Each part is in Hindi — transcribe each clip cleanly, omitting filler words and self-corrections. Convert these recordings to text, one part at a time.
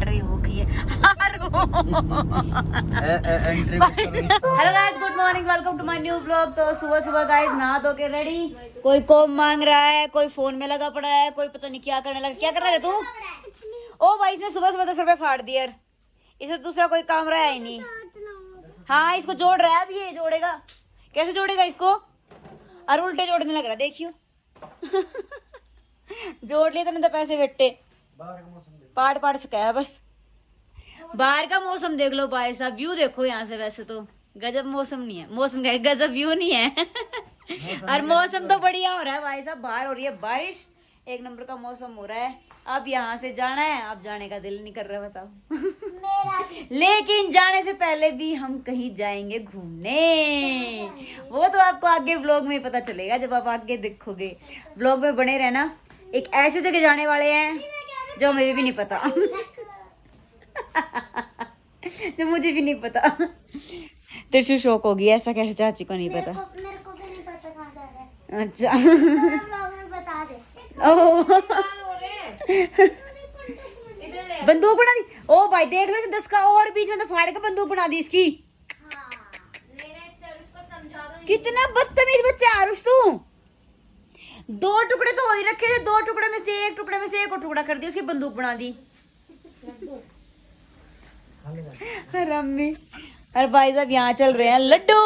एंट्री हो गई है। Hello guys, good morning, welcome to my new blog. तो सुबह सुबह गाइस नहा धो के रेडी, कोई कोम मांग रहा है, कोई फोन में लगा पड़ा है, कोई पता नहीं क्या करने लगा। क्या कर रहा है तू? ओ भाई, इसने सुबह सुबह 10 रुपए फाड़ दिए यार। इसे दूसरा कोई काम रहा है ही नहीं। हाँ, इसको जोड़ रहा है, अब ये जोड़ेगा। कैसे जोड़ेगा इसको? और उल्टे जोड़ने लग रहा है, देखियो। जोड़ लिए तो पैसे बेटे पाड़ पाड़ सका है बस। बाहर का मौसम देख लो भाई साहब, व्यू देखो यहाँ से। वैसे तो गजब मौसम नहीं है, मौसम का गजब व्यू नहीं है। और मौसम तो बढ़िया हो रहा है भाई साहब, बाहर हो रही है बारिश, एक नंबर का मौसम हो रहा है। अब यहाँ से जाना है, अब जाने का दिल नहीं कर रहा, बताओ। लेकिन जाने से पहले भी हम कहीं जाएंगे घूमने, वो तो आपको आगे व्लॉग में ही पता चलेगा, जब आप आगे देखोगे। व्लॉग में बने रहना। एक ऐसे जगह जाने वाले हैं जो मुझे भी नहीं पता। जो मुझे भी नहीं पता। तेरे शौक होगी, ऐसा कैसे चाची को नहीं पता? मेरे को भी नहीं पता कहाँ जा रहा है। अच्छा। बता दे। बंदूक बना दी। ओ भाई देख लो, 10 का और बीच में तो फाड़ के बंदूक बना दी इसकी। कितना बदतमीज बच्चा है आरुष तू। 2 टुकड़े तो हो ही रखे थे, 2 टुकड़े में से एक और टुकड़ा कर दिया, उसकी बंदूक बना दी। रम्मी। अरे भाई साहब यहाँ चल रहे हैं लड्डू।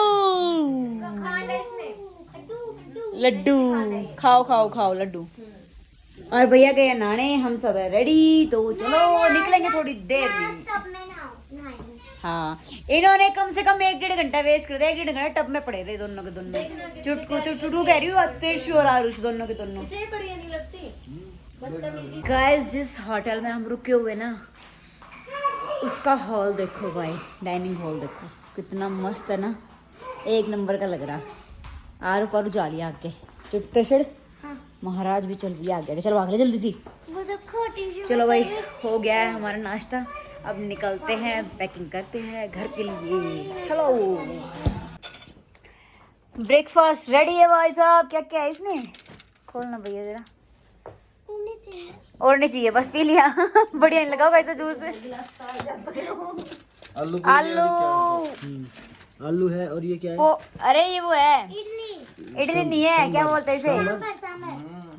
लड्डू खाओ खाओ खाओ लड्डू। और भैया गए नहाने, हम सब है रेडी, तो चलो निकलेंगे थोड़ी देर में। हाँ, इन्होंने कम से कम 1-1.5 घंटा वेस्ट कर दिया। 1-1.5 घंटा टब में पड़े थे दोनों के दोनों। चुटकू कह रही हूँ, तेज और आरुष दोनों के दोनों। गाइस, जिस होटल में हम रुके हुए ना, उसका हॉल देखो भाई, डाइनिंग हॉल देखो कितना मस्त है ना, एक नंबर का लग रहा। आरू पारू जा लिया आगे, चुटकू महाराज भी चल भी आ गया। चलो आगे जल्दी सी। चलो भाई, हो गया है हमारा नाश्ता, अब निकलते हैं, पैकिंग करते हैं घर के लिए। चलो, ब्रेकफास्ट रेडी है भाई साहब। क्या क्या है इसमें? खोलना भैया जरा। और नहीं चाहिए, बस पी लिया। बढ़िया नहीं लगा ऐसा जूस। आलू है। और ये क्या है? अरे ये वो है इडली नहीं है, क्या बोलते हैं इसे?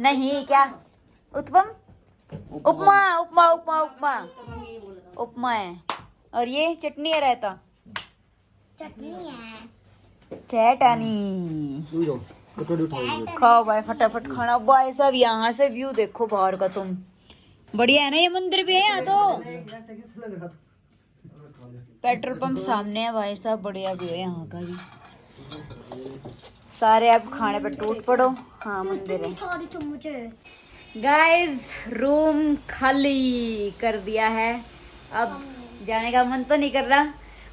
नहीं, क्या? उत्पम, उपमा उपमा उपमा उपमा उपमा है। और ये चटनी है, रायता, चटनी है, चटनी। खाओ भाई, फटाफट खाना भाई साहब। यहाँ से व्यू देखो बाहर का तुम, बढ़िया है ना। ये मंदिर भी है यहाँ तो। पेट्रोल पंप सामने है भाई साहब, बढ़िया व्यू है यहाँ का भी। सारे अब खाने पे टूट पड़ो। हाँ, मंदिर है। गाइस, रूम खाली कर दिया है, अब जाने का मन तो नहीं कर रहा।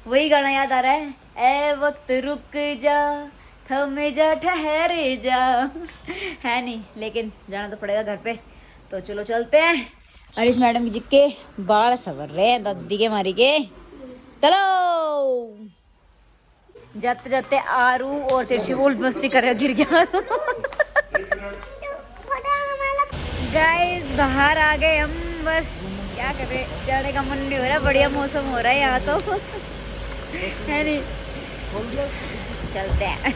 वही गाना याद आ रहा है, ए वक्त रुक जा, थमे जा, ठहरे जा। है नहीं, लेकिन जाना तो पड़ेगा घर पे, तो चलो चलते हैं। अरिश मैडम की जिक्के बाल सवर रहे हैं दादी के मारी के। चलो, जाते जाते आरू और त्रिशूल मस्ती कर रहे, गिर गया। गाइस, बाहर आ गए हम, बस क्या करे, जाने का मन नहीं हो रहा। बढ़िया मौसम हो रहा है यहाँ तो। है नहीं, चलते हैं।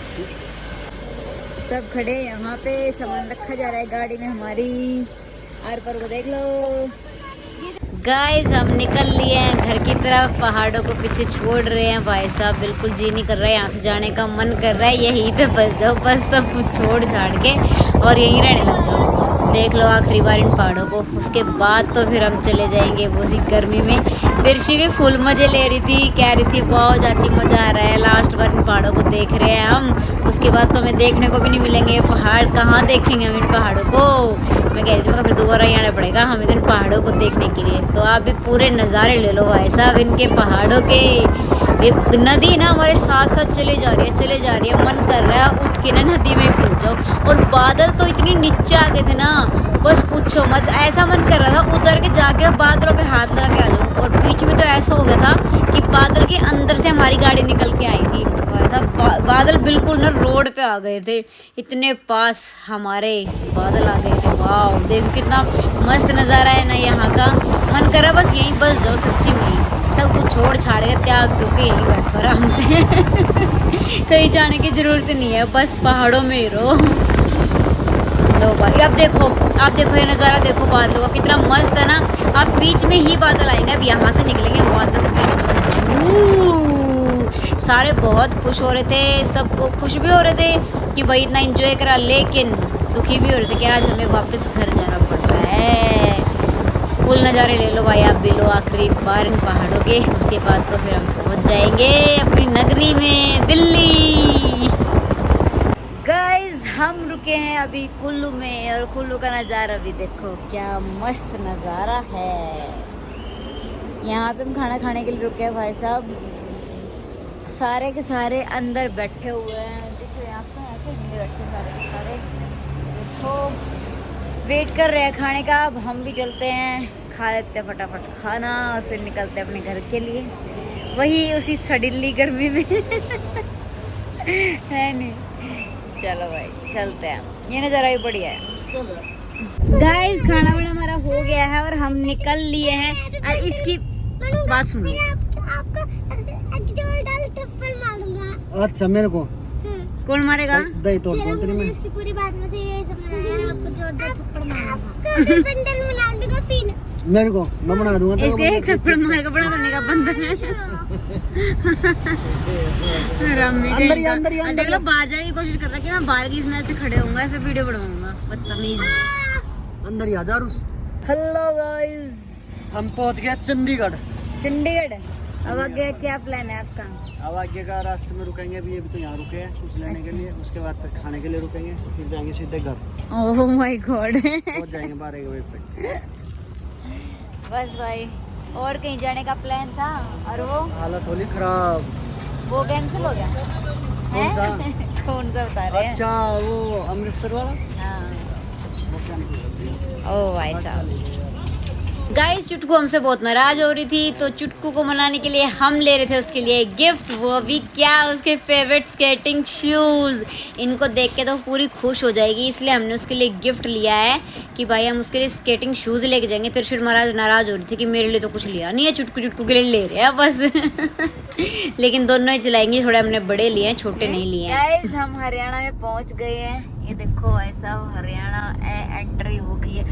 सब खड़े यहाँ पे, सामान रखा जा रहा है गाड़ी में हमारी। आर पर को देख लो। गाइस, हम निकल लिए हैं घर की तरफ, पहाड़ों को पीछे छोड़ रहे हैं भाई साहब। बिल्कुल जी नहीं कर रहा है यहाँ से जाने का, मन कर रहा है यहीं पे बस जाओ, बस सब कुछ छोड़ छाड़ के और यहीं रहने लग जाओ। देख लो आखिरी बार इन पहाड़ों को, उसके बाद तो फिर हम चले जाएंगे वो सी गर्मी में। तिरछी भी फुल मजे ले रही थी, कह रही थी बहुत चाची मजा आ रहा है, लास्ट बार इन पहाड़ों को देख रहे हैं हम, उसके बाद तो हमें देखने को भी नहीं मिलेंगे ये पहाड़। कहाँ देखेंगे हम इन पहाड़ों को? मैं कह रही थी फिर दोबारा ही आना पड़ेगा हमें इन पहाड़ों को देखने के लिए। तो आप भी पूरे नज़ारे ले लो भाई साहब इनके पहाड़ों के। ये नदी ना हमारे साथ साथ चले जा रही है, मन कर रहा है उठ के ना नदी में कूद जाओ। और बादल तो इतनी नीचे आ गए थे ना, बस पूछो मत, ऐसा मन कर रहा था उतर के जाके बादलों पे हाथ लगा के आ जाऊँ। और बीच में तो ऐसा हो गया था कि बादल के अंदर से हमारी गाड़ी निकल के आई थी। सब बादल बिल्कुल ना रोड पे आ गए थे, इतने पास हमारे बादल आ गए थे। वाह देखो कितना मस्त नज़ारा है ना यहाँ का। मन करा बस यहीं बस जाओ सच्ची में, सब कुछ छोड़ छाड़ के त्याग दो के यहीं बैठो आराम से कहीं जाने की ज़रूरत नहीं है, बस पहाड़ों में ही रहो। लो भाई अब देखो ये नज़ारा देखो बादलों का कितना मस्त है ना। अब बीच में ही बादल आएंगे, अब यहाँ से निकलेंगे बादल के बीच में से। सारे बहुत खुश हो रहे थे, सबको खुश भी हो रहे थे कि भाई इतना एंजॉय करा, लेकिन दुखी भी हो रहे थे कि आज हमें वापस घर जाना पड़ रहा है। फुल नज़ारे ले लो भाई आप भी लो आखिरी बार इन पहाड़ों के, उसके बाद तो फिर हम पहुँच जाएंगे अपनी नगरी में दिल्ली। गाइस हम रुके हैं अभी कुल्लू में, और कुल्लू का नज़ारा भी देखो क्या मस्त नज़ारा है। यहाँ पे हम खाना खाने के लिए रुके हैं भाई साहब, सारे के सारे अंदर बैठे हुए हैं। देखो यहाँ पे ऐसे नहीं बैठे सारे के सारे, देखो वेट कर रहे हैं खाने का। अब हम भी चलते हैं, खा लेते हैं फटाफट खाना और फिर निकलते हैं अपने घर के लिए, वही उसी सडिल्ली गर्मी में है नहीं। चलो भाई चलते हैं, ये नज़ारा भी बढ़िया है। गाइस खाना वाना हमारा हो गया है और हम निकल लिए हैं। और इसकी बात सुनो, अच्छा मेरे को कौन मारेगा? दही तोड़ बोलते नहीं मैं। इसकी पूरी बात में से यही समझ आया, आपको जोरदार थप्पड़ मारूंगा। बंडल में डाल दूंगा फिर मेरे को मैं बना दूंगा तेरे को। इसके एक थप्पड़ मार का बड़ा करने का बंदर है। अंदर ही अंदर ही देख लो बाहर जाने की कोशिश कर रहा है कि मैं बाहर की इसमें ऐसे खड़े होऊंगा, ऐसे वीडियो बनवाऊंगा, बदतमीज। अंदर ही आ जा रुस। हेलो गाइस हम पहुंच गए चंडीगढ़। चंडीगढ़। अब आगे क्या प्लान है आपका? अब आगे का रास्ते में रुकेंगे, अभी तो यहाँ रुके हैं कुछ लेने के लिए, उसके बाद फिर खाने के लिए रुकेंगे, फिर जाएंगे सीधे घर। ओह माय गॉड पहुंच जाएंगे 12 बजे तक। बस भाई और कहीं जाने का प्लान था और वो हालत होली खराब। वो कैंसिल हो गया। कौन सा? कौन सा बता रहे हैं? अच्छा वो अमृतसर वाला, हाँ। वो कैंसिल कर दिया। ओह भाई साहब। गाइस चुटकू हमसे बहुत नाराज हो रही थी, तो चुटकू को मनाने के लिए हम ले रहे थे उसके लिए गिफ्ट, वो भी क्या उसके फेवरेट स्केटिंग शूज़। इनको देख के तो पूरी खुश हो जाएगी, इसलिए हमने उसके लिए गिफ्ट लिया है कि भाई हम उसके लिए स्केटिंग शूज़ लेके जाएंगे। तिरछुल महाराज नाराज़ हो रही थी कि मेरे लिए तो कुछ लिया नहीं है, चुटकू के लिए ले रहे हैं बस लेकिन दोनों ही चलाएंगे, थोड़े हमने बड़े लिए हैं, छोटे नहीं लिए हैं। गाइस हम हरियाणा में पहुंच गए हैं, ये देखो ऐसा हरियाणा एंट्री हो गई है।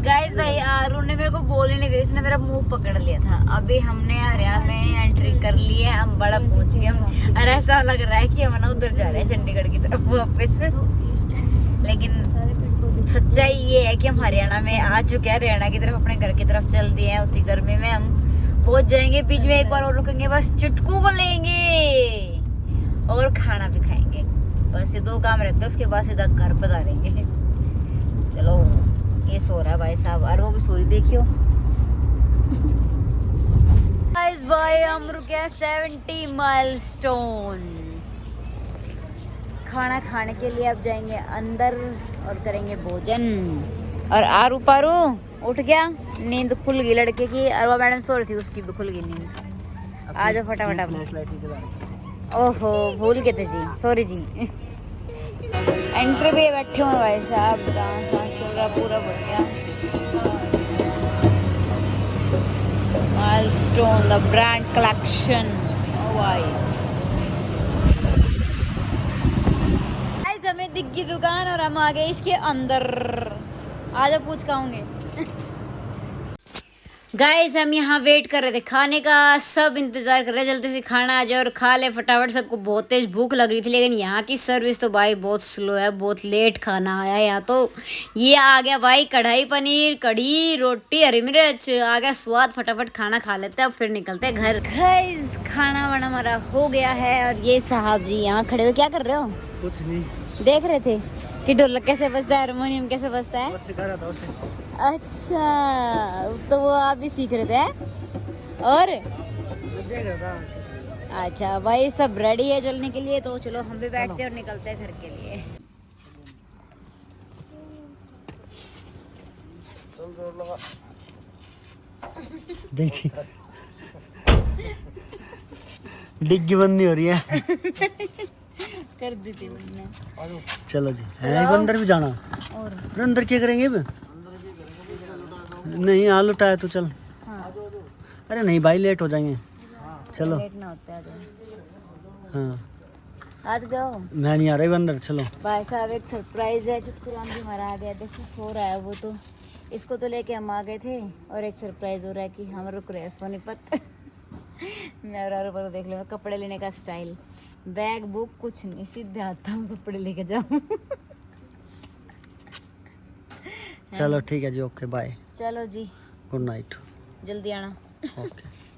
गाइस भाई आरू ने मेरे को बोल ही नहीं दिया, इसने मेरा मुंह पकड़ लिया था। अभी हमने हरियाणा में एंट्री कर ली है, हम बड़ा पहुंच गए हम, और ऐसा लग रहा है कि हम ना उधर जा रहे हैं चंडीगढ़ की तरफ वापस। लेकिन सच्चाई ये है कि हम हरियाणा में आ चुके हैं, हरियाणा की तरफ अपने घर की तरफ चल दिए हैं। उसी गर्मी में हम पहुंच जाएंगे, बीच में एक बार और रुकेंगे, बस चुटकू को लेंगे और खाना भी खाएंगे, बस ये 2 काम रहते हैं, उसके बाद सीधा घर पधारेंगे। चलो ये सो रहा है भाई साहब, और वो भी सो रही, देखियो। गाइस भाई हम रुके हैं 70 माइलस्टोन। खाना खाने के लिए अब जाएंगे अंदर और करेंगे भोजन। और आरू पारू उठ गया, नींद खुल गई लड़के की, और वो मैडम सो रही थी उसकी भी खुल गई नींद। आ जाओ फटाफट। ओहो भूल गए थे जी, सॉरी जी। एंट्री पे बैठे हुए भाई साहब, डांस वांस चल रहा पूरा बढ़िया। Milestone the brand collection. ओ भाई हमें दिख गई दुकान और हम आ गए इसके अंदर। आज पूछ खाऊंगे। गाइस हम यहाँ वेट कर रहे थे खाने का, सब इंतजार कर रहे जल्दी से खाना आ जाए और खा ले फटाफट। सबको बहुत तेज भूख लग रही थी, लेकिन यहाँ की सर्विस तो भाई बहुत स्लो है, बहुत लेट खाना आया यहाँ तो। ये आ गया भाई कढ़ाई पनीर, कढ़ी, रोटी, हरी मिर्च, आ गया स्वाद। फटाफट खाना खा लेते हैं अब फिर निकलते हैं घर। गाइस खाना वाना हमारा हो गया है, और ये साहब जी यहाँ खड़े हो क्या कर रहे हो? कुछ नहीं, देख रहे थे कि ढोलक कैसे बजता है, हारमोनियम कैसे बजता है। सिखा रहा था उसे। अच्छा तो वो आप भी सीख रहे थे और देख रहा था। अच्छा भाई सब रेडी है चलने के लिए, तो चलो हम भी बैठते हैं और निकलते हैं घर के लिए। देखिए डिग्गी बंद नहीं हो रही है। कर दी थी मैंने। चलो जी है अंदर भी जाना। और अरे अंदर क्या करेंगे अब? नहीं यहाँ लुटाया तो चल। हाँ अरे नहीं भाई लेट हो जाएंगे। चलो लेट ना होता है। हाँ आ तो जाओ। मैं नहीं आ रही अंदर। चलो भाई साहब एक सरप्राइज है। चुटकुरान भी हमारा आ गया, देखो सो रहा है वो तो। इसको तो लेके हम आ गए थे और एक सरप्राइज हो रहा है कि हम रुक रहे हैं सोनीपत। मैं और देख लो कपड़े लेने का स्टाइल, बैग बुक कुछ नहीं, सीधे आता हूँ कपड़े लेके जाऊँ। चलो ठीक है जी, ओके बाय, चलो जी, गुड नाइट। जल्दी आना। ओके।